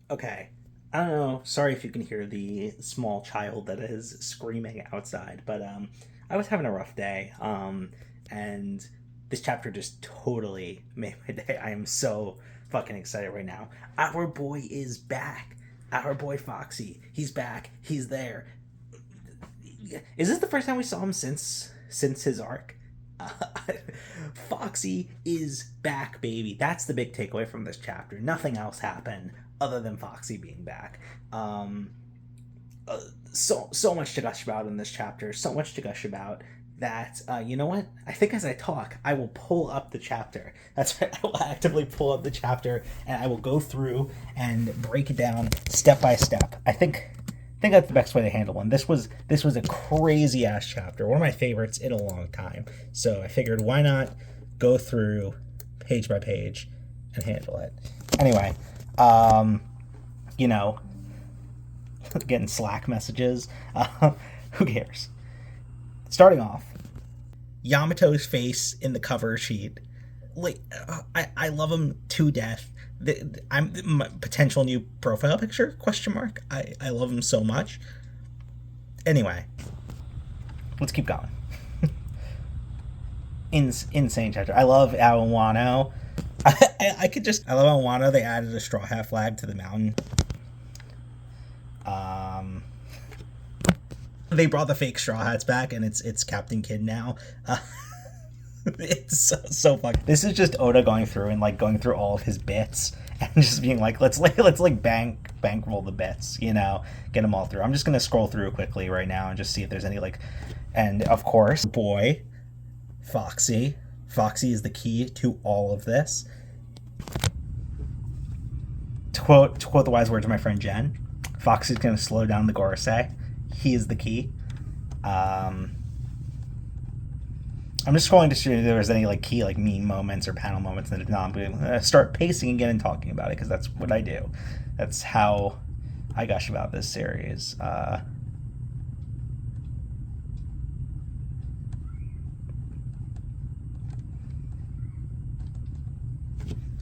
Okay. I don't know. Sorry if you can hear the small child that is screaming outside, but I was having a rough day. And this chapter just totally made my day. I am so fucking excited right now. Our boy is back. Our boy Foxy. He's back. He's there. Is this the first time we saw him since his arc? Uh, Foxy is back, baby. That's the big takeaway from this chapter. Nothing else happened other than Foxy being back. Um, so much to gush about in this chapter. So much to gush about that. You know what? I think as I talk, I will pull up the chapter. That's right. I will actively pull up the chapter and I will go through and break it down step by step. I think that's the best way to handle one. This was a crazy ass chapter, one of my favorites in a long time. So I figured, why not go through page by page and handle it. Anyway, um, you know, getting Slack messages. Who cares? Starting off, Yamato's face in the cover sheet. Like, I love him to death. I'm my potential new profile picture? Question mark. I love him so much. Anyway, let's keep going. Insane chapter. I love Awano. I love Awano. They added a straw hat flag to the mountain. Um, they brought the fake straw hats back, and it's Captain Kidd now. It's so fucked. This is just Oda going through and like going through all of his bits and just being like, let's bankroll the bits, get them all through. I'm just gonna scroll through quickly right now and just see if there's any like, and of course, boy, Foxy. Foxy is the key to all of this. To quote the wise words of my friend Jen, Foxy's gonna slow down the Gorosei. He is the key. I'm just scrolling to see if there's any like key like meme moments or panel moments, and if not, I'm going to start pacing again and talking about it because that's what I do. That's how I gush about this series.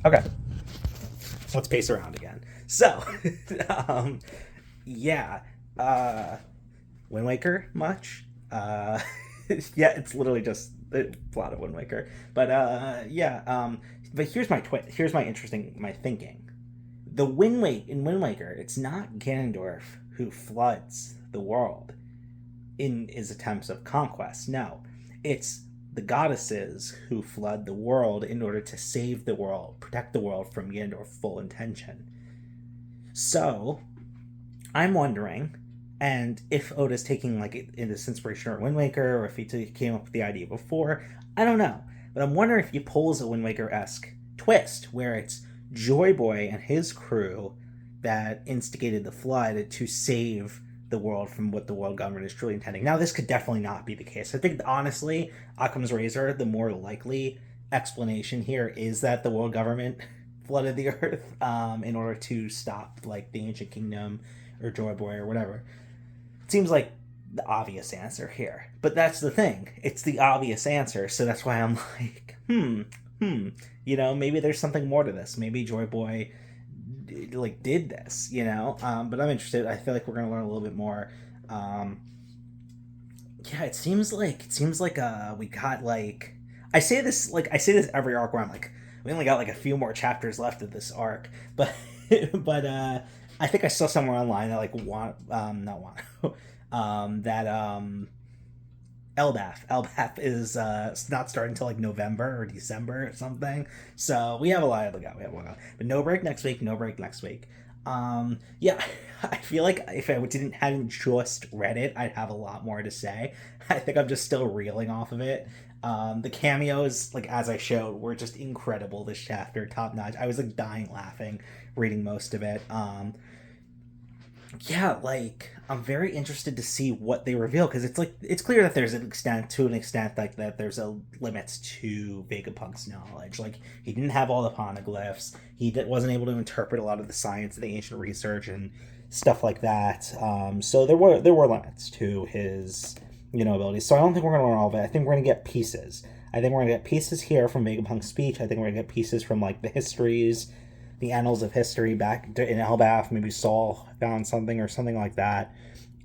Okay, let's pace around again. So, um, yeah, uh, Wind Waker much? Yeah, it's literally just a plot of Wind Waker. But yeah, but here's my interesting my thinking. The Wind Waker, it's not Ganondorf who floods the world in his attempts of conquest. No, it's the goddesses who flood the world in order to save the world, protect the world from Ganondorf's full intention. So I'm wondering, and if Oda's taking like in this inspiration or Wind Waker, or if he came up with the idea before, I don't know. But I'm wondering if he pulls a Wind Waker esque twist where it's Joy Boy and his crew that instigated the flood to save the world from what the world government is truly intending. Now, this could definitely not be the case. I think honestly, Occam's razor, the more likely explanation here is that the world government flooded the earth in order to stop like the ancient kingdom or Joy Boy or whatever. It seems like the obvious answer here. But that's the thing. It's the obvious answer, so that's why I'm like, maybe there's something more to this. Maybe Joy Boy like did this. But I'm interested. I feel like we're gonna learn a little bit more. Um, yeah, it seems like we got like I say this every arc where I'm like, we only got like a few more chapters left of this arc, but but I think I saw somewhere online that like want not want that Elbath is not starting until like November or December or something. So we have a lot to go. We have a lot. But no break next week. No break next week. Yeah, I feel like if I hadn't just read it, I'd have a lot more to say. I think I'm just still reeling off of it. The cameos, like as I showed, were just incredible this chapter, top notch. I was like dying laughing reading most of it. Yeah, like I'm very interested to see what they reveal because it's like it's clear that there's an extent like that there's a limits to Vegapunk's knowledge. Like he didn't have all the poneglyphs. Wasn't able to interpret a lot of the science, the ancient research, and stuff like that. So there were limits to his abilities. So I don't think we're gonna learn all of it. I think we're gonna get pieces. I think we're gonna get pieces here from Vegapunk's speech. I think we're gonna get pieces from like the histories the annals of history back in Elbaf. Maybe Saul found something or something like that.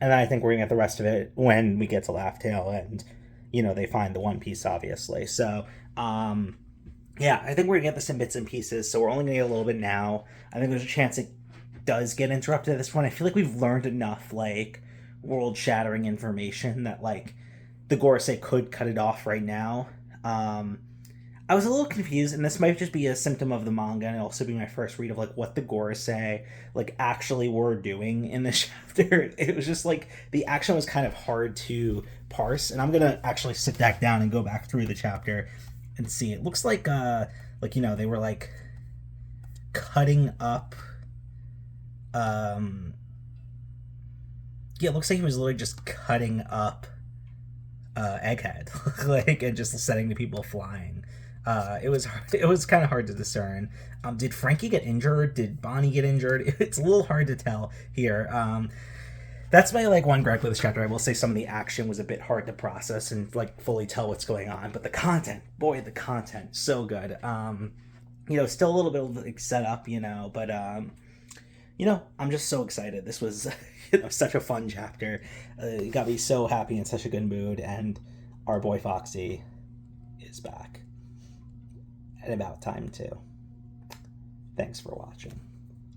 And then I think we're gonna get the rest of it when we get to Laugh Tale, and they find the One Piece, obviously. So yeah, I think we're gonna get this in bits and pieces. So we're only gonna get a little bit now. I think there's a chance it does get interrupted at this point. I feel like we've learned enough like world shattering information that like the Gorosei could cut it off right now. I was a little confused, and this might just be a symptom of the manga, and also be my first read of like what the Gorosei like actually were doing in this chapter. It was just like the action was kind of hard to parse, and I'm gonna actually sit back down and go back through the chapter and see. It looks like they were like cutting up. Yeah, it looks like he was literally just cutting up Egghead, like, and just setting the people flying. It was kind of hard to discern. Did Frankie get injured? Did Bonnie get injured? It's a little hard to tell here. That's my like one gripe with this chapter. I will say some of the action was a bit hard to process and like fully tell what's going on, but the content, boy, the content, so good. Still a little bit of like setup, but I'm just so excited. This was such a fun chapter. It got me so happy, in such a good mood, and our boy Foxy is back. And about time too. Thanks for watching.